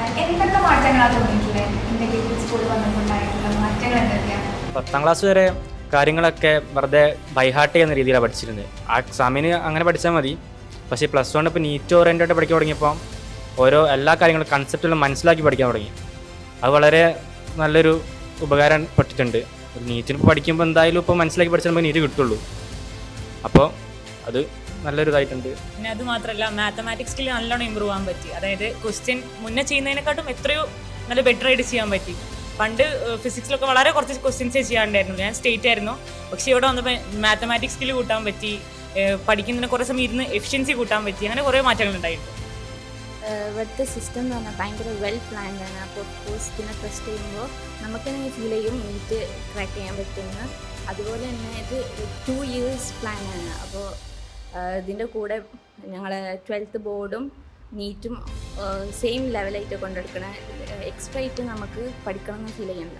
എന്തൊക്കെ മാറ്റങ്ങളാണ് തോന്നിയിട്ടുള്ളത് ഇന്റഗ്രേറ്റഡ് സ്കൂളിൽ വന്നിട്ടുണ്ടായിട്ടുള്ള മാറ്റങ്ങൾ എന്തൊക്കെയാണ്? 10ാം ക്ലാസ് വരെ കാര്യങ്ങളൊക്കെ വെറുതെ ബൈഹാർട്ട് ചെയ്യുന്ന രീതിയിലാണ് പഠിച്ചിരുന്നത്. ആ എക്സാമിന് അങ്ങനെ പഠിച്ചാൽ മതി. പക്ഷേ +1 ഇപ്പോൾ നീറ്റ് ഓറിയൻറ്റഡ് പഠിക്കാൻ തുടങ്ങിയപ്പോൾ എല്ലാ കാര്യങ്ങളും കൺസെപ്റ്റുകളും മനസ്സിലാക്കി പഠിക്കാൻ തുടങ്ങി. അത് വളരെ നല്ലൊരു ഉപകാരം പെട്ടിട്ടുണ്ട്. നീറ്റിന് പഠിക്കുമ്പോൾ എന്തായാലും ഇപ്പോൾ മനസ്സിലാക്കി പഠിച്ചാൽ നമുക്ക് നീറ്റ് കിട്ടുള്ളൂ. അപ്പോൾ അത് നല്ലൊരു ഇതായിട്ടുണ്ട്. പിന്നെ അത് മാത്രമല്ല, മാത്തമാറ്റിക്സ് സ്കിൽ നല്ലോണം ഇമ്പ്രൂവ് ചെയ്യാൻ പറ്റി. അതായത് ക്വസ്റ്റ്യൻ മുന്നേ ചെയ്യുന്നതിനെക്കാട്ടും എത്രയോ നല്ല ബെറ്റർ ആയിട്ട് ചെയ്യാൻ പറ്റി. പണ്ട് ഫിസിക്സിലൊക്കെ വളരെ കുറച്ച് ക്വസ്റ്റ്യൻസേ ചെയ്യാണ്ടായിരുന്നു. ഞാൻ സ്റ്റേറ്റ് ആയിരുന്നു. പക്ഷേ ഇവിടെ വന്നപ്പോൾ മാത്തമാറ്റിക്സ് സ്കിൽ കൂട്ടാൻ പറ്റി, പഠിക്കുന്നതിന് കുറേ സമയം ഇരുന്ന് എഫിഷ്യൻസി കൂട്ടാൻ പറ്റി. അങ്ങനെ കുറേ മാറ്റങ്ങൾ ഉണ്ടായിരുന്നു. ഇവിടുത്തെ സിസ്റ്റം എന്ന് പറഞ്ഞാൽ ഭയങ്കര വെൽ പ്ലാൻഡ് ആണ്. അപ്പോൾ കോഴ്സ് പിന്നെ ടെസ്റ്റ് ചെയ്യുമ്പോൾ നമുക്ക് തന്നെ ഫീൽ ചെയ്യും നീറ്റ് ക്രാക്ക് ചെയ്യാൻ പറ്റുമെന്ന്. അതുപോലെ തന്നെ ഇത് 2 years പ്ലാനാണ്. അപ്പോൾ ഇതിൻ്റെ കൂടെ ഞങ്ങൾ 12th ബോർഡും നീറ്റും സെയിം ലെവലായിട്ട് കൊണ്ടെടുക്കണം. എക്സ്ട്രാ ആയിട്ട് നമുക്ക് പഠിക്കണം എന്ന് ഫീൽ ചെയ്യണ്ട.